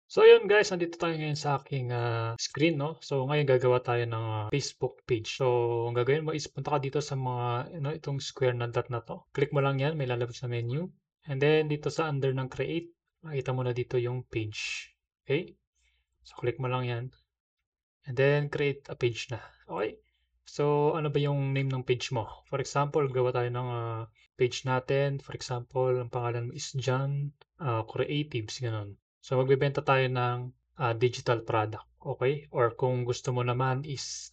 So ayun guys, nandito tayo ngayon sa aking, screen 'no. So ngayon gagawa tayo ng, Facebook page. So ang gagawin mo is punta ka dito sa mga ano, itong square na dot na 'to. Click mo lang 'yan, may lalabas na menu. And then dito sa under ng create, makikita mo na dito yung page, okay. So click mo lang 'yan and then create a page na, okay. So ano ba yung name ng page mo? For example, gawa tayo ng, page natin. For example, ang pangalan mo is John, Creatives, gano'n. So magbebenta tayo ng, digital product, okay. Or kung gusto mo naman is,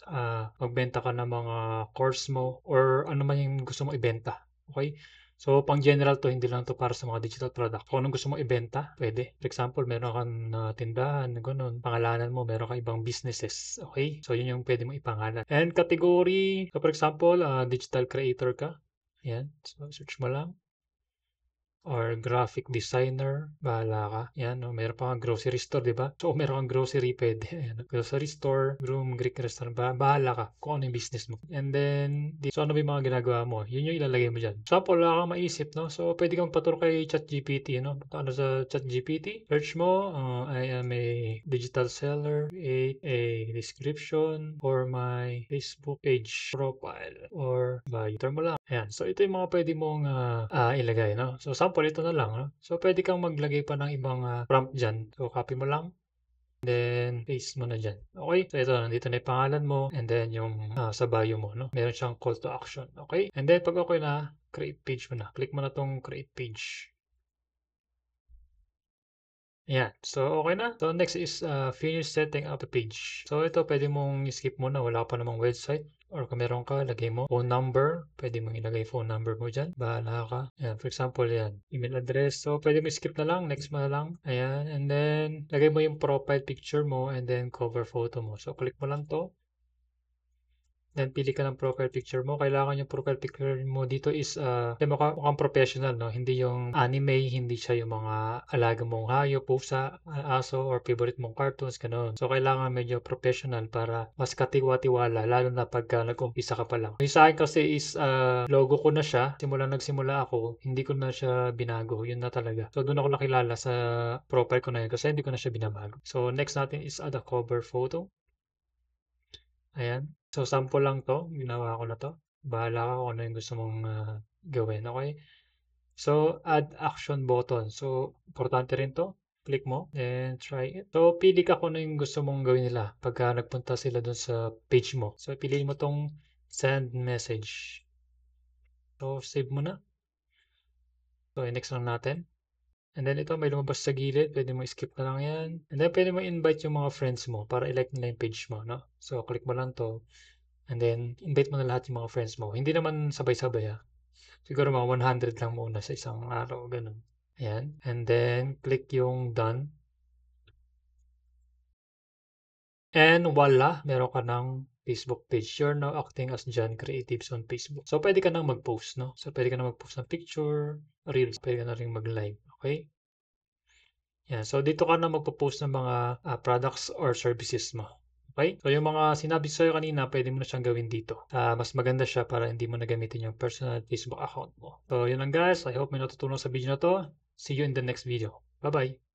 magbenta ka ng mga course mo or ano man yung gusto mong ibenta, okay. So pang general 'to, hindi lang 'to para sa mga digital product. Kung anong gusto mong ibenta, puwede. For example, meron kang, tindahan na gano'n, pangalanan mo, meron kang ibang businesses, okay. So yun yung puwede mong ipangalan. And category, so for example, digital creator ka, ayan. So search mo lang. Or graphic designer, bahala ka. Yan 'no, meron pa ngang grocery store, 'di ba? So, kung meron kang grocery puwede, ayan, grocery store, room, Greek restaurant, bahala ka kung ano yung business mo. And then, so ano ba yung mga ginagawa mo, yun yung ilalagay mo diyan. Example, wala kang maisip 'no, so puwede kang magpaturo kay ChatGPT 'no. Punta ka na sa ChatGPT, search mo, "I am a digital seller, create a description for my Facebook page profile or bio." Enter mo lang, ayan. So, ito yung mga puwede mong, ilagay 'no. So, sample ito na lang 'no. So, puwede kang maglagay pa ng ibang, prompt diyan. So, copy mo lang, then paste mo na diyan, okey. So, ito nandito na yung pangalan mo and then yung, sa bio mo 'no, meron siyang call to action, okey. And then 'pag okey na, create page mo na. Click mo na 'tong create page. Ayan. So, okey na. So, next is, finish setting up a page. So, ito puwede mong i-skip muna, wala pa namang website or kung meron ka, lagay mo. Phone number, puwede mong ilagay phone number mo diyan, bahala ka. Ayan, for example 'yan, email address. So, puwede mo i-skip na lang, next mo na lang, ayan. And then, lagay mo yung profile picture mo and then cover photo mo. So, click mo lang 'to. Then pili ka ng profile picture mo. Kailangan yung profile picture mo dito is, mukhang professional 'no, hindi yung anime, hindi siya yung mga alaga mong hayop, pusa, aso or favorite mong cartoons, gano'n. So, kailangan medyo professional para mas katiwa-tiwala lalo na pagka nag-umpisa ka pa lang. Yung sa'kin kasi is, logo ko na siya, simula nagsimula ako, hindi ko na siya binago, yun na talaga. So, dun ako nakilala sa profile ko na yun kasi hindi ko na siya binabago. So, next natin is add a cover photo. Ayan. So, sample lang 'to, ginawa ko na 'to. Bahala ka kung ano yung gusto mong, gawin, okey? So, add action button. So, importante rin 'to, click mo, then try it. So, pili ka kung ano yung gusto mong gawin nila pagka nagpunta sila dun sa page mo. So, piliin mo 'tong send message. So, save mo na. So, i-next lang natin. And then ito may lumabas sa gilid, puwede mong skip na lang 'yan. And then puwede mong invite yung mga friends mo para i-like nila yung page mo 'no. So, click mo lang 'to. And then invite mo na lahat yung mga friends mo. Hindi naman sabay-sabay, siguro mga 100 lang muna sa isang araw, gano'n. Ayan, and then click yung done. And voila, meron ka ng Facebook page. You're now acting as John Creatives on Facebook. So, puwede ka ng mag-post 'no. So, puwede ka na mag-post ng picture, reels, puwede ka na ring mag-live, okey? Yan, so dito ka na magpo-post ng mga, products or services mo, okey? So yung mga sinabi ko sa'yo kanina puwede mo na siyang gawin dito. Mas maganda siya para hindi mo na gamitin yung personal Facebook account mo. So yun lang guys, I hope may natutunan sa video na 'to. See you in the next video. Bye-bye.